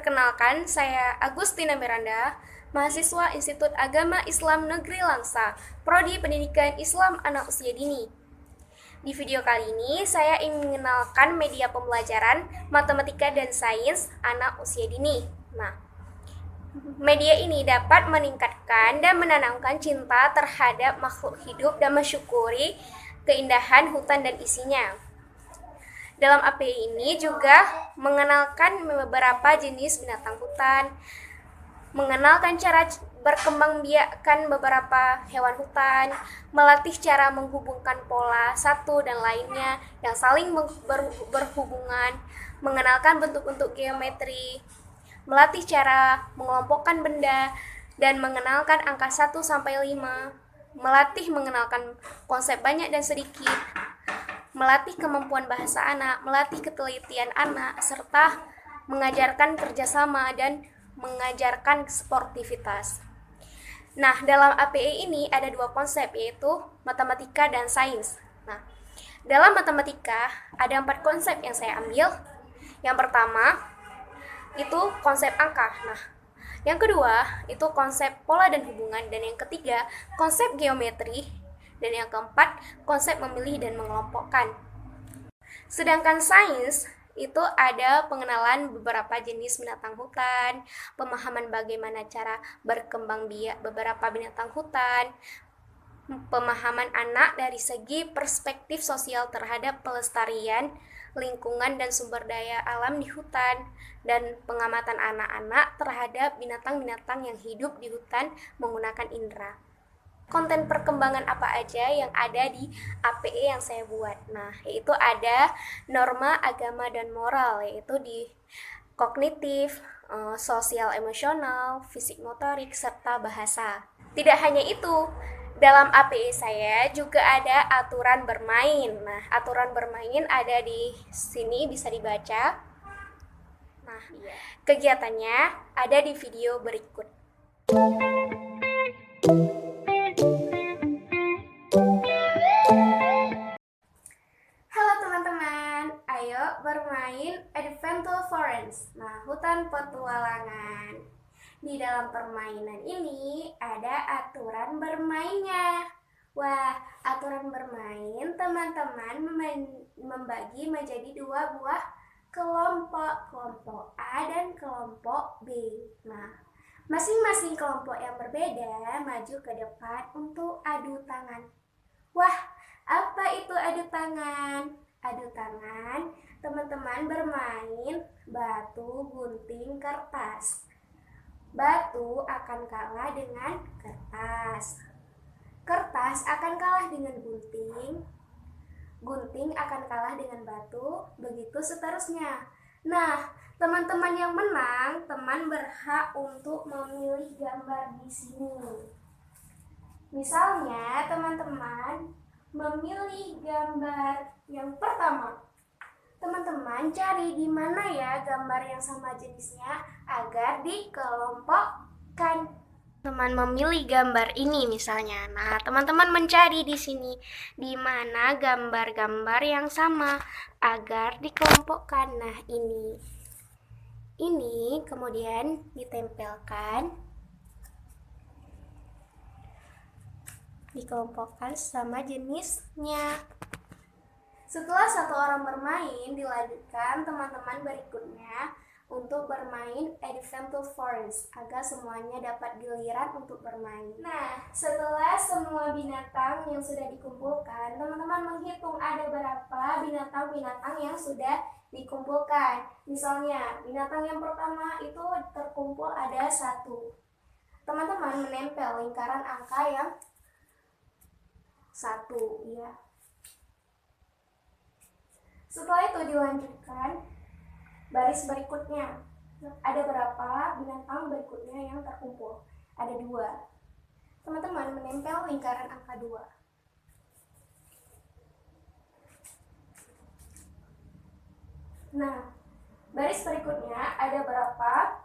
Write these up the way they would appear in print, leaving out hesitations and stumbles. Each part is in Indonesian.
Perkenalkan, saya Agustina Miranda, mahasiswa Institut Agama Islam Negeri Langsa, Prodi Pendidikan Islam Anak Usia Dini. Di video kali ini, saya ingin mengenalkan media pembelajaran matematika dan sains anak usia dini. Nah, media ini dapat meningkatkan dan menanamkan cinta terhadap makhluk hidup dan mensyukuri keindahan hutan dan isinya. Dalam API ini juga mengenalkan beberapa jenis binatang hutan, mengenalkan cara berkembang biakan beberapa hewan hutan, melatih cara menghubungkan pola satu dan lainnya yang saling berhubungan, mengenalkan bentuk-bentuk geometri, melatih cara mengelompokkan benda, dan mengenalkan angka 1 sampai 5, melatih mengenalkan konsep banyak dan sedikit, melatih kemampuan bahasa anak, melatih ketelitian anak, serta mengajarkan kerjasama dan mengajarkan sportivitas. Nah, dalam APE ini ada dua konsep, yaitu matematika dan sains. Nah, dalam matematika ada 4 konsep yang saya ambil. Yang pertama, itu konsep angka. Nah, yang kedua, itu konsep pola dan hubungan. Dan yang ketiga, konsep geometri. Dan yang keempat, konsep memilih dan mengelompokkan. Sedangkan sains itu ada pengenalan beberapa jenis binatang hutan, pemahaman bagaimana cara berkembang biak beberapa binatang hutan, pemahaman anak dari segi perspektif sosial terhadap pelestarian lingkungan dan sumber daya alam di hutan, dan pengamatan anak-anak terhadap binatang-binatang yang hidup di hutan menggunakan indera. Konten perkembangan apa aja yang ada di APE yang saya buat. Nah, yaitu ada norma agama dan moral, yaitu di kognitif, sosial emosional, fisik motorik, serta bahasa. Tidak hanya itu, dalam APE saya juga ada aturan bermain. Nah, aturan bermain ada di sini, bisa dibaca. Nah, kegiatannya ada di video berikut. Halo teman-teman, ayo bermain Adventure Forest. Nah, hutan petualangan. Di dalam permainan ini ada aturan bermainnya. Wah, aturan bermain teman-teman membagi menjadi 2 buah kelompok, kelompok A dan kelompok B. Nah, masing-masing kelompok yang berbeda maju ke depan untuk adu tangan. Wah, apa itu adu tangan? Adu tangan, teman-teman bermain batu, gunting, kertas. Batu akan kalah dengan kertas. Kertas akan kalah dengan gunting. Gunting akan kalah dengan batu, begitu seterusnya. Nah, teman-teman yang menang, teman berhak untuk memilih gambar di sini. Misalnya, teman-teman memilih gambar yang pertama. Teman-teman cari di mana ya gambar yang sama jenisnya agar dikelompokkan. Teman memilih gambar ini misalnya. Nah, teman-teman mencari di sini di mana gambar-gambar yang sama agar dikelompokkan. Nah, ini. Ini kemudian ditempelkan, dikelompokkan sama jenisnya. Setelah 1 orang bermain, dilanjutkan teman-teman berikutnya untuk bermain Adventure Forest agar semuanya dapat giliran untuk bermain. Nah, setelah semua binatang yang sudah dikumpulkan, teman-teman menghitung ada berapa binatang-binatang yang sudah dikumpulkan. Misalnya, binatang yang pertama itu terkumpul ada 1. Teman-teman menempel lingkaran angka yang 1, ya. Setelah itu dilanjutkan baris berikutnya. Ada berapa binatang berikutnya yang terkumpul? Ada 2. Teman-teman menempel lingkaran angka 2. Nah, baris berikutnya ada berapa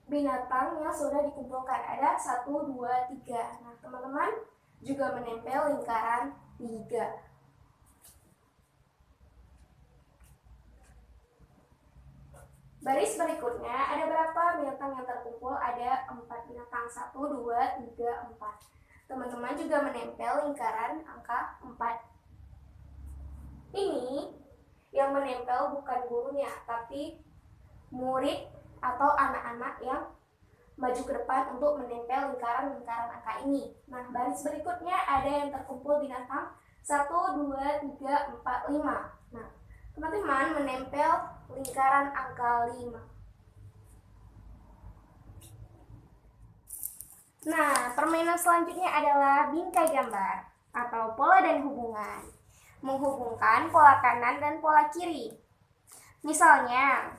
binatang yang sudah dikumpulkan? Ada 1, 2, 3. Nah, teman-teman juga menempel lingkaran 3. Baris berikutnya ada berapa binatang yang terkumpul? Ada 4 binatang. 1, 2, 3, 4. Teman-teman juga menempel lingkaran angka 4. Ini yang menempel bukan gurunya, tapi murid atau anak-anak yang maju ke depan untuk menempel lingkaran-lingkaran angka ini. Nah, baris berikutnya ada yang terkumpul binatang 1, 2, 3, 4, 5. Nah, teman-teman menempel lingkaran angka 5. Nah, permainan selanjutnya adalah bingkai gambar atau pola dan hubungan. Menghubungkan pola kanan dan pola kiri. Misalnya,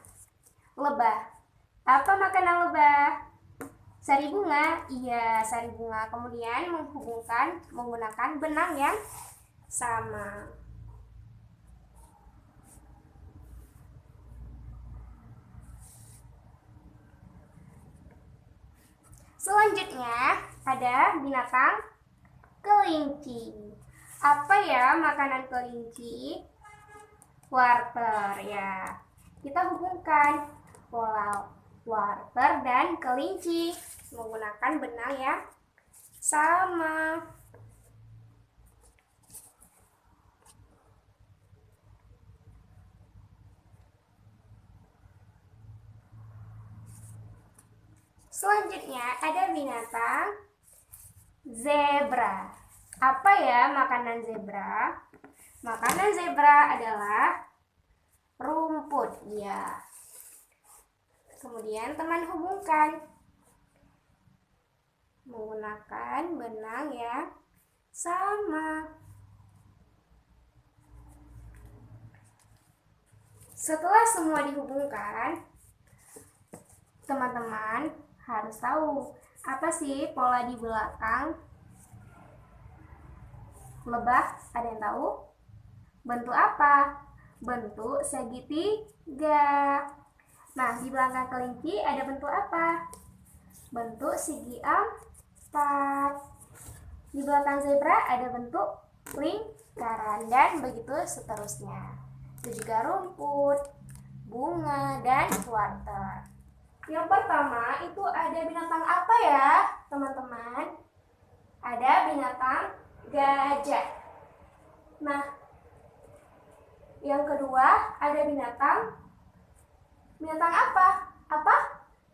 lebah. Apa makanan lebah? Sari bunga. Iya, sari bunga. Kemudian menghubungkan menggunakan benang yang sama. Selanjutnya ada binatang kelinci. Apa ya makanan kelinci? Wortel ya. Kita hubungkan pola wortel dan kelinci menggunakan benang yang sama. Selanjutnya ada binatang zebra. Apa ya makanan zebra? Makanan zebra adalah rumput, ya. Kemudian teman hubungkan menggunakan benang yang sama. Setelah semua dihubungkan, teman-teman harus tahu apa sih pola di belakang lebah. Ada yang tahu? Bentuk apa? Bentuk segitiga. Nah, di belakang kelinci ada bentuk apa? Bentuk segi empat. Di belakang zebra ada bentuk lingkaran dan begitu seterusnya. Itu juga rumput, bunga, dan wortel. Yang pertama itu ada binatang apa ya, teman-teman? Ada binatang gajah. Nah, yang kedua ada binatang apa? Apa?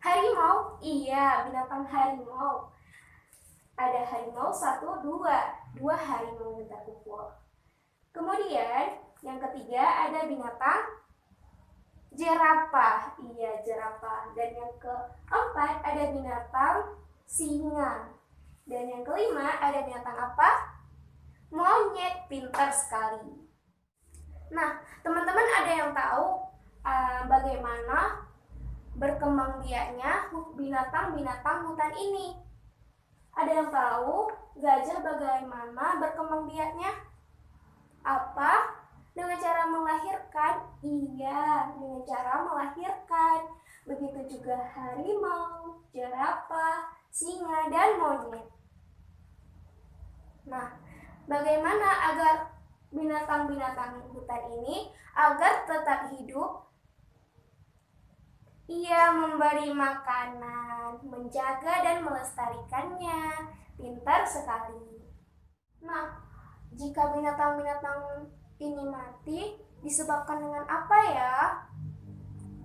Harimau. Iya, binatang harimau. Ada harimau 1, 2. 2 harimau yang terkumpul. Kemudian yang ketiga ada binatang jerapah. Iya, jerapah. Dan yang keempat ada binatang singa. Dan yang kelima ada binatang apa? Monyet. Pintar sekali. Nah, teman-teman ada yang tahu bagaimana berkembang biaknya binatang-binatang hutan ini? Ada yang tahu gajah bagaimana berkembang biaknya? Apa? Dengan cara melahirkan. Iya, dengan cara melahirkan. Begitu juga harimau, jerapah, singa, dan monyet. Nah, bagaimana agar binatang-binatang hutan ini agar tetap hidup? Ia memberi makanan, menjaga dan melestarikannya. Pintar sekali. Nah, jika binatang-binatang ini mati disebabkan dengan apa ya?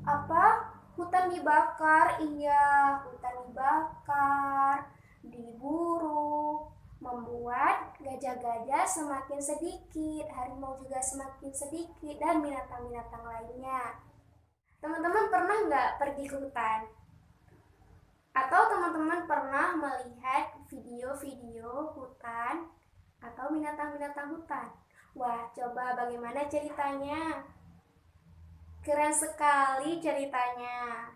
Apa? Hutan dibakar. Iya, hutan dibakar, diburu, membuat gajah-gajah semakin sedikit, harimau juga semakin sedikit, dan binatang-binatang lainnya. Teman-teman pernah nggak pergi ke hutan? Atau teman-teman pernah melihat video-video hutan atau binatang-binatang hutan? Wah, coba bagaimana ceritanya? Keren sekali ceritanya.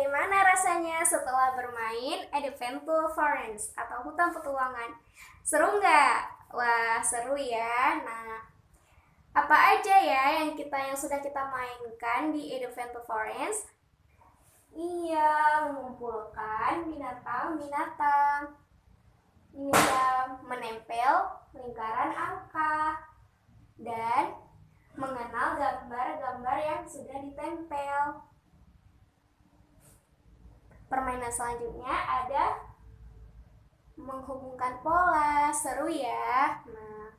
Bagaimana rasanya setelah bermain Adventure Forest atau hutan petualangan? Seru nggak? Wah, seru ya. Nah, apa aja ya yang sudah kita mainkan di Adventure Forest? Iya, mengumpulkan binatang-binatang. Iya, menempel lingkaran angka dan mengenal gambar-gambar yang sudah ditempel. Permainan selanjutnya ada menghubungkan pola. Seru ya. Nah,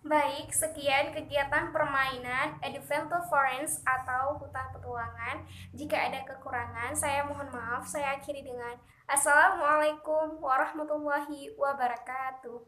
baik, sekian kegiatan permainan Adventure Forest atau hutan petualangan. Jika ada kekurangan, saya mohon maaf. Saya akhiri dengan Assalamualaikum warahmatullahi wabarakatuh.